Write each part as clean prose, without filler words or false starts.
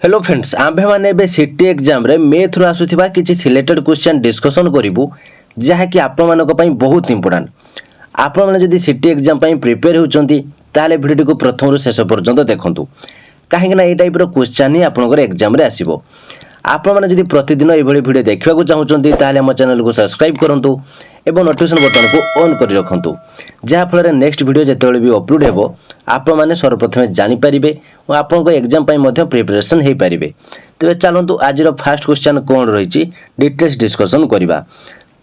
Hello friends आम्भे माने सीटी exam रे मैथ रु आसुथिबा किछि सिलेक्टेड क्वेश्चन डिस्कशन करिवु जहा कि आपण मानक पई बहुत इंपोर्टेंट। आपण माने जदि सीटी एग्जाम पई प्रिपेयर होचंती ताले भिडियो को प्रथम रु शेष पर्यंत देखंतु काहे ना ए टाइप रो क्वेश्चन ही आपनकर एग्जाम रे आसीबो। आपण माने जदि प्रतिदिन ए भली वीडियो देखिबा को चाहुचंती ताले हम चैनल को सब्सक्राइब करंतु एवं नोटिफिकेशन बटन को ऑन कर रखंतु जहा फल नेक्स्ट वीडियो जेतेबेले भी अपलोड हेबो आपण माने सर्वप्रथम जानि परिबे और आपन को एग्जाम पई मध्ये प्रिपरेशन हे परिबे। तबे चलंतु आज रो फर्स्ट क्वेश्चन कोन रहिछि डिटेल्स डिस्कशन करिबा।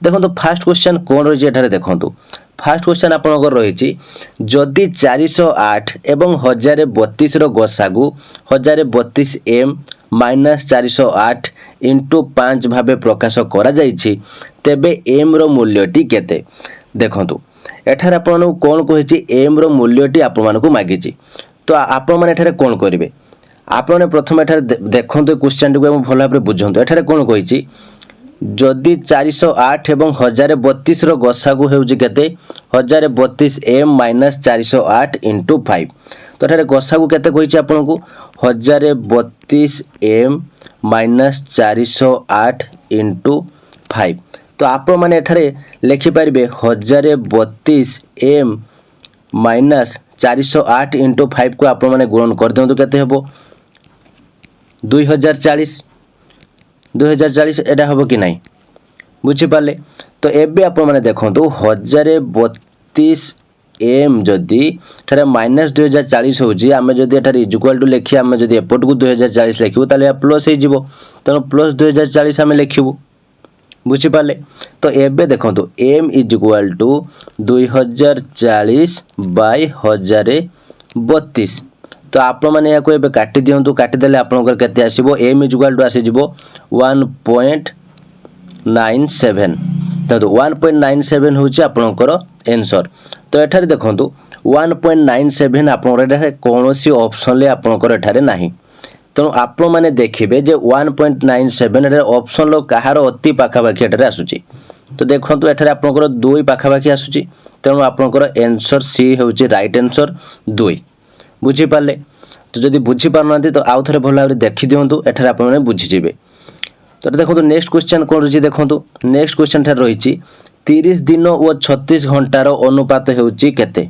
देखंतु फर्स्ट क्वेश्चन कोन रहिछि एठारे देखंतु फर्स्ट क्वेश्चन आपन को रहिछि जदि 408 एवं 1032 रो गसागु 1032 m माइनस 408 इंटू 5 भावे प्रकाश करा जाइछि तेबे m रो मूल्यटी केते। देखंतु एठारे आपन कोन कहिछि m रो मूल्यटी आपन मानकु मागिछि तो आपन माने एठारे कोन करिवे आपन प्रथम एठारे देखंतु क्वेश्चन को हम भलो भाबरे बुझंतु। एठारे कोन कहिछि जदि 408 एवं 1032 रो गसागु हेउछि केते 1032 m माइनस 408 इंटू 5 तो एठारे गसागु केते कहिछि आपन को 1032 m माइनस 408 इंटू 5 तो आप माने एठारे लिखि पारिबे 1032 m माइनस 408 इंटू 5 को आप माने गुणन कर दियंतु केते हेबो 2040 एटा हबो कि नाही बुझि पाले। तो एबे आप माने देखंतु 1032 m जदि एठारे माइनस 2040 होजी आमे जदि एठारे इक्वल टू लेखि आमे जदि एपट को 2040 लेखिबो ताले प्लस हे जिवो तनो प्लस 2040 आमे लेखिबो बुझि पाले। तो एबे देखंतु m is equal to 2040 by 1032 तो आप माने या को एबे काटी दियंतु काटी देले आपनकर केते आसीबो m इज इक्वल टू आसी जिवो 1.97 तो 1.97 होची आपनकर आंसर। तो एठारे देखंतु 1.97 आपनकर एठारे कोनोसी ऑप्शन ले आपनकर एठारे नाही तो आप माने देखिबे जे 1.97 एठारे ऑप्शन लो कहार अति पाखा पाखी एठारे आसुची तो देखंतु एठारे आपनकर 2 पाखा पाखी आसुची तेणु आपनकर आंसर सी होची राइट आंसर 2 बुझी पाले। तो जदि बुझी पारनांती तो आउ थरे भलो भाबरे देखि दियंतु एठारे आपण माने बुझी जिवे। तो देखंतु नेक्स्ट क्वेश्चन कोन रहिछि देखंतु नेक्स्ट क्वेश्चन थार रहिछि 30 दिन और 36 घंटार अनुपात हेउछि केते।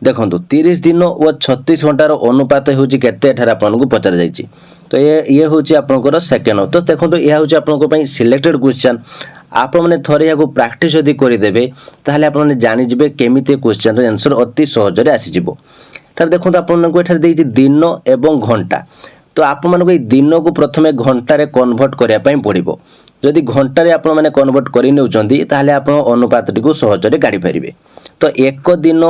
देखंतु 30 दिन और 36 घंटार अनुपात हेउछि केते एठारे आपन को पचार जाइछि तो ये होछि आपनकर सेकंड। तो देखंतु या होछि आपन को पई सिलेक्टेड क्वेश्चन आप माने थरे याको प्रैक्टिस यदि करि देबे ताहले आप माने जानि जिवे केमिते क्वेश्चन रो आंसर अति सहज रे आसी जिवो। तार देखंतु आपन को एठारे देइछि दिन एवं घंटा तो आप माने को दिन को प्रथमे घंटा रे कन्वर्ट करिया पई पड़िबो जदि घंटा रे आपण माने कन्वर्ट करि नेउचंदी ताहले आपण अनुपात टिको सहज रे गाडी परिबे। तो एक दिन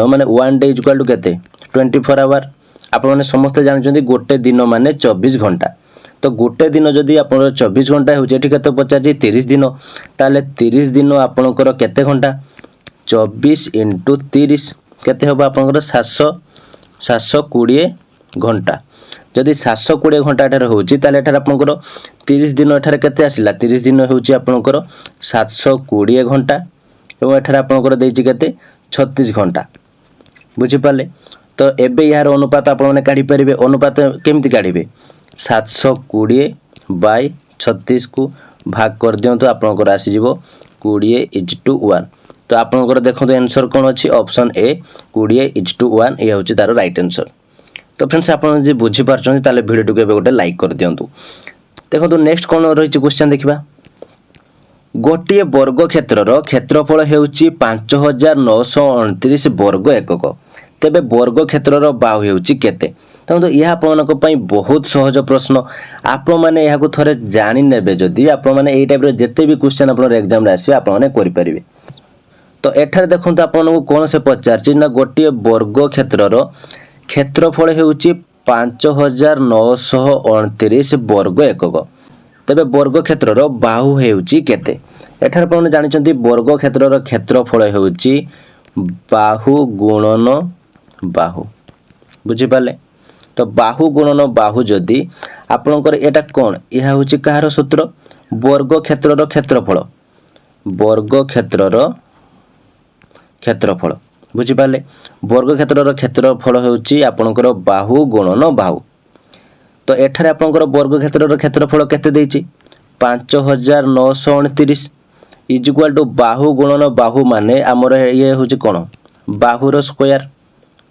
माने 1 डे इक्वल टू केते 24 आवर आपण माने समस्त जानचंदी गोटे दिन माने 24 घंटा तो गोटे दिन जदि आपण 24 घंटा होचे एठी केते पचार जी 30 दिन ताले 30 दिन आपणकर केते घंटा 24 * 30 केते होबा आपणकर 720 घंटा जदि 720 घंटा एठारे होची ताले एठारे आपणकर 30 दिन एठारे केते आसिला 30 दिन होची आपणकर 720 घंटा एवं एठारे आपणकर देइची केते 36 घंटा बुझि पाले। तो एबे यार अनुपात आपण माने काढी परिबे अनुपात केमति काढिबे 720 बाय 36 को भाग कर दियंतु आपणकर आसी जिवो 20:1 तो आपणकर देखंतु आंसर कोन अछि ऑप्शन ए 20:1 ए होची तारो राइट आंसर। तो फ्रेंड्स आपण जे बुझि पारछन ताले वीडियो को एबे गोटे लाइक कर दियंतु। देखंतु नेक्स्ट कोन रहिछि क्वेश्चन देखिबा गोटे वर्ग क्षेत्रर क्षेत्रफल हेउछि 5929 वर्ग एकक तेबे वर्ग क्षेत्रर बाहु हेउछि केते। तो यह आपनक पई बहुत सहज प्रश्न आप माने यहाको थरे जानि नेबे जदि आप माने एई टाइप रे जते भी क्वेश्चन आपन एग्जाम रे आसी आप माने करि परिबे। तो एठार देखंतु आपनक कोन से पचारछि ना गोटे वर्ग क्षेत्रर क्षेत्रफल हेउछि 5929 वर्ग एकक तेबे वर्ग क्षेत्रर बाहु हेउछि केते। एठार आपण जानिचंती वर्ग क्षेत्रर क्षेत्रफल हेउछि बाहु गुणन बाहु बुझि पाले। तो बाहु गुणन बाहु जदि आपनकर एटा कोन यह होछि कहार सूत्र वर्ग क्षेत्रर क्षेत्रफल बुझिपारे वर्गक्षेत्र क्षेत्रफल होउची आपनकर बाहु गुणन बाहु तो एठारे आपनकर वर्गक्षेत्र क्षेत्रफल केते देइची 5929 इज इक्वल टू बाहु गुणन बाहु माने आमर ये होउची कोन बाहुर स्क्वायर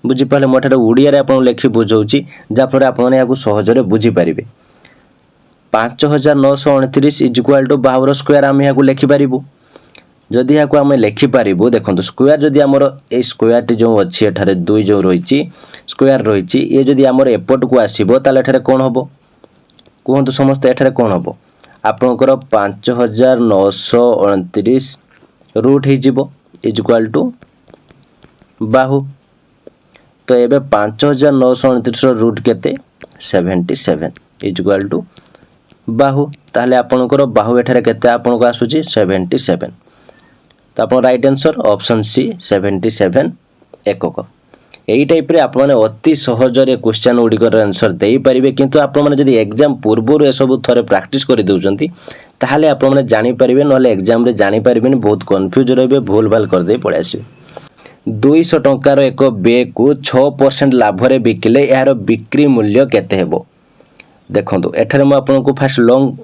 बुझिपारे मो एठारे ओडिया रे आपन लेखि बुझौची जाफरे आपन याकू सहजरे बुझी परिबे 5929 इज इक्वल टू बाहुर स्क्वायर आम याकू लेखि पारिबु जदि याकू आम लेखि पारिबु देखंतु स्क्वायर जदि आमर ए स्क्वायर टी जो अछि एठारे 2 जो रहिची स्क्वायर रहिची ये जदि आमर एपट को आसीबो ताले एठारे कोन हबो कहंतु समस्त एठारे कोन हबो आपनकर 5929 रूट हे जिवो इज इक्वल टू बाहु तो एबे 5929 रूट केते 77 इज इक्वल टू बाहु ताले आपनकर बाहु एठारे केते आपनको आसुची 77 तो आपन राइट आंसर ऑप्शन सी 77 एकक एई टाइप रे आप माने अति सहज रे क्वेश्चन उडिकर आंसर देई परिबे किंतु आप माने जदी एग्जाम पूर्वरु ए सब थरे प्रैक्टिस करि दउचंती ताहाले आप माने जानि परिबे नले एग्जाम रे जानि परिबेनी बहुत कंफ्यूज रहबे भूल भाल कर दे पळे आसी 200 टंकार एक बेग को 6% लाभ रे बिकिले यार बिक्री मूल्य केते हेबो देखंतु एठारे म आपनको फर्स्ट लॉन्ग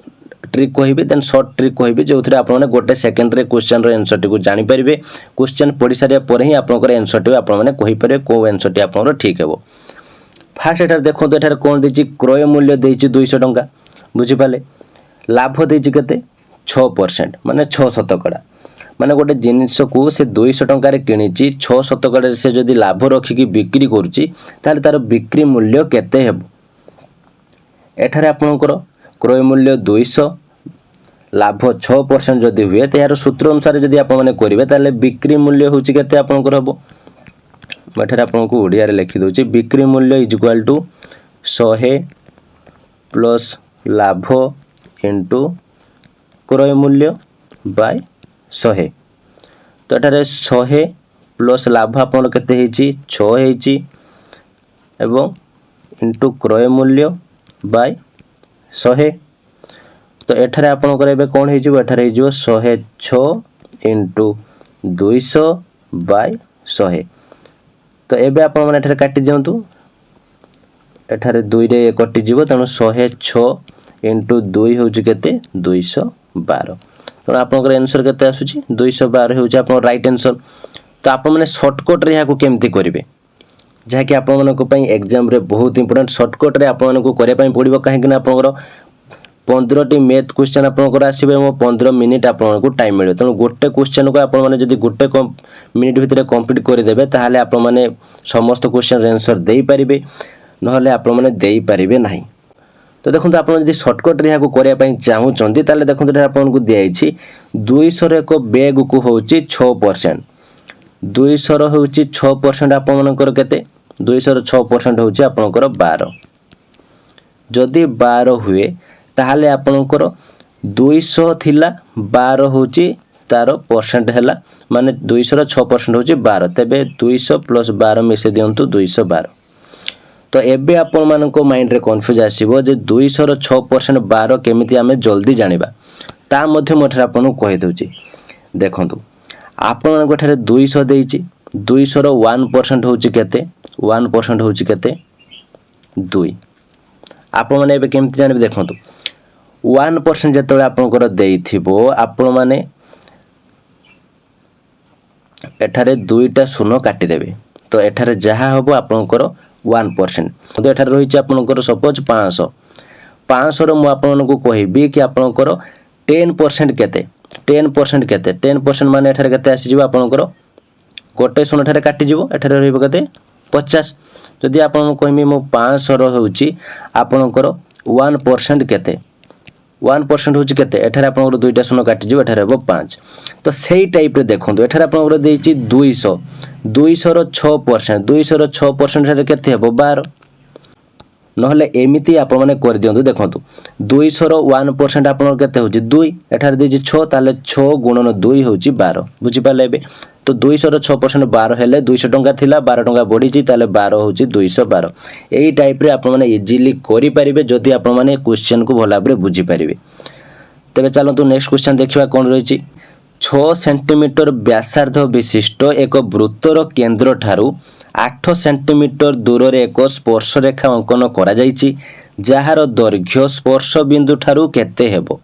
ट्रिक कहबी देन शॉर्ट ट्रिक कहबी जो थरे आपण माने गोटे सेकंड रे क्वेश्चन रो आंसर टी को जानि परिबे क्वेश्चन पढि सारिया पर ही आपनकर आंसर टी आपण माने कहि परिबे को आंसर टी आपनरो ठीक हेबो फर्स्ट एठारे देखंतु एठारे कोन देछि क्रय मूल्य देछि 200 टंका बुझि पाले लाभ देछि केते 6% माने 6 शतकड़ा माने गोटे जिनिस को से 200 टंका रे किनिछि 6 शतकड़ा से जदी लाभ रखि कि बिक्री करूछि ताले तार बिक्री मूल्य केते हेबो एठारे आपनकर क्रय मूल्य 200 लाभ 6% जदि हुए तो यार सूत्र अनुसार जदि आप माने करिवे ताले बिक्री मूल्य होछि केते आपनकर हबो मठरे आपनको ओडिया रे लिखि दोछि बिक्री मूल्य इज इक्वल टू 100 प्लस लाभ इनटू क्रय मूल्य बाय 100 तो एठारे 100 प्लस लाभ आपन केते हेछि 6 हेछि एवं इनटू क्रय मूल्य बाय 100 तो एठारे आपनकर एबे कोन हे जिवो एठारे हे जिवो 106 इनटू 200 बाय 100 तो एबे आपन माने एठारे काटि दियंतु एठारे 2 रे कटि जिवो तनो 106 इनटू 2 होउची केते 212 तो आपनकर आंसर केते आसुची 212 होउची आपन राइट आंसर तो आपन माने शॉर्टकट रे याकू केमति करिवे जहा कि आपन मानको पई एग्जाम रे बहुत इंपोर्टेंट शॉर्टकट रे आपन मानको करे पई पडिबो काहे कि ना आपनकर 15 टी मैथ क्वेश्चन आपनकर आसीबे मो 15 मिनिट आपनको टाइम मिले तनो गोटे क्वेश्चन को आपन माने जदी गोटे मिनिट भितरे कंप्लीट करि देबे ताहाले आपन माने समस्त क्वेश्चन रे आंसर देई परिबे नहले आपन माने देई परिबे नाही तो देखंतु आपन जदी शॉर्टकट रे याकू करे पई चाहू चंदी ताले देखंतु रे आपनको दियाइछि 200 रे को बैग को होउछि 6% 200 रो होउछि 6% आपन मानकर केते 200 रो 6% होउछि आपनकर 12 जदी 12 हुए ताहाले आपनकर 200 थिला 12 होउची तार परसेंट हैला माने 200 रो 6% होउची 12 तबे 200 प्लस 12 मिसे दियंतु 212 तो एबे आपन मानको माइंड रे कंफ्यूज आसीबो जे 200 रो 6% 12 केमिति हमें जल्दी जानिबा ता मध्ये मठरा आपन कहि दउची देखंतु आपन मानको ठरे 200 देइची 200 रो 1% होउची केते 1% होउची केते 2 आपन माने एबे केमिति जानिबे देखंतु 1% जतले आपनकर देइथिबो आपन माने एठारे दुईटा शून्य काटि देबे तो एठारे जहा हबो आपनकर 1% तो एठारे रहिछि आपनकर सपोज 500 500 रो मु आपनको कहिबी कि आपनकर 10% केते 10% केते 10% माने एठारे केते आसी जिवो आपनकर गोटे शून्य एठारे काटि जिवो एठारे रहिबो केते 50 जदि आपन कहिमी मु 500 रो होउछि आपनकर 1% केते 1% होची केते एठारे आपनकर दुईटा शून्य काटि जिवो एठारे हबो 5 तो सेही टाइप रे देखंतु एठारे आपनकर देइछि 200 200 रो 6% 200 रो 6% एठारे केते हबो 12 नहले एमिति आपण माने कर दियंतु देखंतु 200 रो 1% आपनकर केते होची 2 एठारे देइछि 6 ताले 6 गुणन 2 होची 12 बुझि पाले एबे तो 200 रो 6% 12 हेले 200 टंका थिला 12 टंका बढ़ीची ताले 12 होची 212 एही टाइप रे आपण माने इजीली करि परिबे जदि आपण माने क्वेश्चन को भला बरे बुझि परिबे तबे चलंतु नेक्स्ट क्वेश्चन देखिबा कोन रहिछि 6 सेंटीमीटर व्यासार्ध विशिष्ट एक वृत्तर केंद्र ठारू 8 सेंटीमीटर दूर रे एक स्पर्श रेखा अंकन करा जायछि जार दैर्घ्य स्पर्श बिंदु ठारू केते हेबो।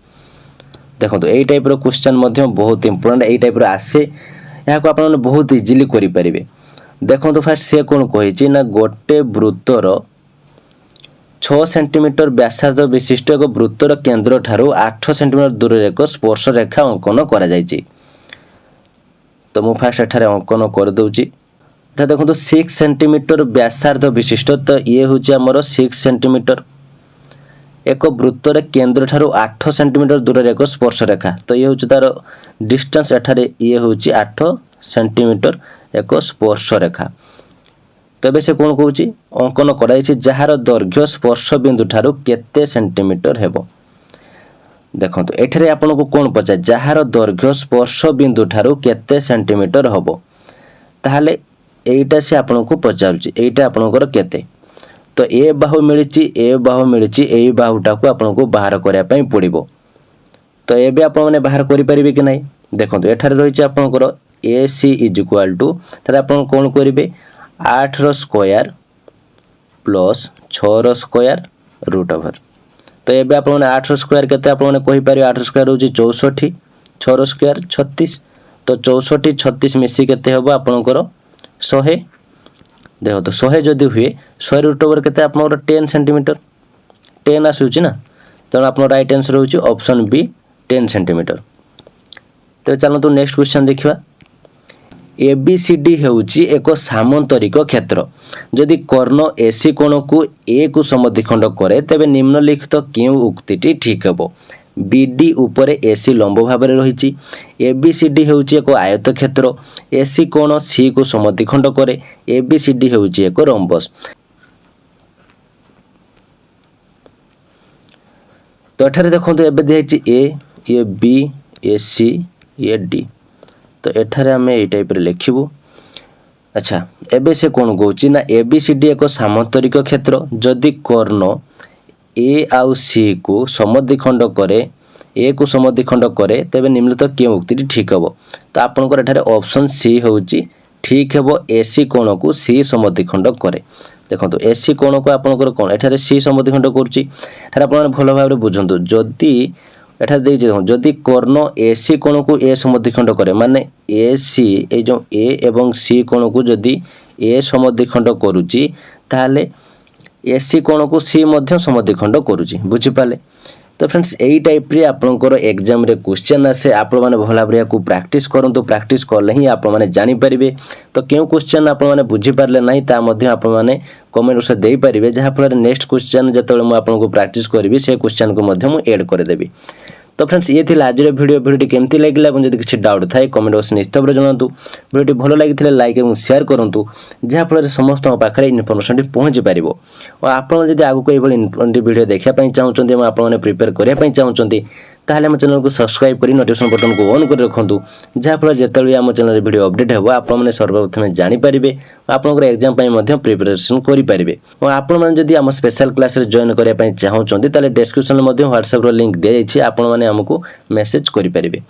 देखो यही टाइप क्वेश्चन मध्य बहुत इंपोर्टेंट यही टाइप आसे यहाँ को आप बहुत इजिली करें। देखो फास्ट से कौन कही ना गोटे वृत्तर 6 सेंटीमीटर व्यासार्ध विशिष्ट एक वृत्तर केंद्र ठारू 8 सेंटीमीटर दूर एक स्पर्श रेखा अंकन करा जायछि। तो मु फास्ट एठारे अंकन कर दउछि। एटा देखो 6 सेंटीमीटर व्यासार्ध विशिष्ट तो ये हूँ आमर 6 सेंटीमीटर एक वृत्तर केंद्र ठारू 8 सेंटीमीटर दूर एक स्पर्श रेखा तो ये हूँ तार डिस्टेंस एठारे ये हूँ 8 सेंटीमीटर एक स्पर्श रेखा। तो ये से कौन कहूँ अंकन कराई जार दैर्घ्य स्पर्श बिंदु ठारू केते सेंटीमीटर हेबो। देखो एठारे आपन को कौन पचार जार दैर्घ्य स्पर्श बिंदु ठारू केते सेंटीमीटर हेबो ताहले एटा से आपन को पचारुची एटा आपनकर केते। तो ए बाहु मिली ए बाहुटा को आपन को बाहर करिया पई पड़िबो। तो एबे आपन माने बाहर करि परिबे कि नै देखंतु एठारे रहिछि आपनकर AC = तारे आपन कोन करिवे 8 रो स्क्वायर प्लस 6 रो स्क्वायर रूट ओवर। तो एबे आपन माने 8 रो स्क्वायर केते आपन माने कहि पारि 8 रो स्क्वायर होछि 64 6 रो स्क्वायर 36 तो 64 36 मिसी केते हेबो आपनकर 100। देखो तो 100 जदि हुए 100 रूट ओवर केते आपनकर 10 सेंटीमीटर 10 आसुछि ना तो आपन राइट आंसर होछि ऑप्शन बी 10 सेंटीमीटर। तो चलो तो नेक्स्ट क्वेश्चन देखिबा। ABCD हेउछि एक सामांतरिक क्षेत्र जदि कर्ण AC कोण को A को समद्विखंड करे तबे निम्नलिखित केउ उक्तिटी ठीक हेबो। BD ऊपर AC लंब भाव में रही। ABCD हेउछि एक आयत क्षेत्र AC कोण C को समद्विखंड करे ABCD हेउछि एक रम्बस। तो एठारे देखंतु एबे देछि A ये B ये C ये D तो एठारे आमे ए टाइप रे लिखिबु। अच्छा एबे से कोन कहूछि ना ABCD एक सामांतरिक क्षेत्र जदि कर्ण A आउ C को समद्विखंड करे A को समद्विखंड करे तबे निम्नलिखित के उक्ति ठीक हेबो। तो आपनकर एठारे ऑप्शन C होउछि ठीक हेबो AC कोण को C समद्विखंड करे। देखंतु AC कोण को आपनकर कोण एठारे C समद्विखंड करूछि एठारे आपन भलो भाबरे बुझंतु जदि एठारे देइ जे जदि कर्ण AC कोण को A समद्विखंड करे माने AC ए जो A एवं C कोण को जदि A समद्विखंड करूछि ताले AC कोण को C मध्य समद्विखंड करूछि बुझि पाले। तो फ्रेंड्स यही टाइप रे आपनकर एग्जाम रे क्वेश्चन आसे आपण माने भला भाबरे को प्रैक्टिस करंतु प्रैक्टिस करले ही आपण माने जानि परिबे। तो केउ क्वेश्चन आपण माने बुझि पारले नाही ता मध्य आपण माने कमेंट से देई परिबे जहा फल नेक्स्ट क्वेश्चन जतले म आपण को प्रैक्टिस करबी से क्वेश्चन को मध्य मु ऐड कर देबी। तो फ्रेंड्स ये थिला आज वीडियो केमती लागिला अपन जदि किछि डाउट थाए कमेंट बॉक्स निश्चित भाबरे जणातु। वीडियो भलो लागिथिले लाइक एवं शेयर करंतु जहा फल समस्त पाखरे इन्फॉर्मेशन पहुंची पारिबो। और आपण जदि आगु को एभली इन्फॉर्मेटिव वीडियो देखिया पई चाहउचंती हम आपण माने प्रिपेयर करिया पई चाहउचंती ताहले हम चैनल को सब्सक्राइब करी नोटिफिकेशन बटन को ऑन कर रखंतु जहा फल जेतले हम चैनल रे वीडियो अपडेट हेबो आपण माने सर्वप्रथम जानि परिबे आपनकर एग्जाम पई मध्य प्रिपरेशन करि परिबे। और आपण माने जदि हम स्पेशल क्लास रे जॉइन करिया पई चाहउचंती ताले डिस्क्रिप्शन रे मध्य WhatsApp रो लिंक दे छि आपण माने हमकु मेसेज करि परिबे।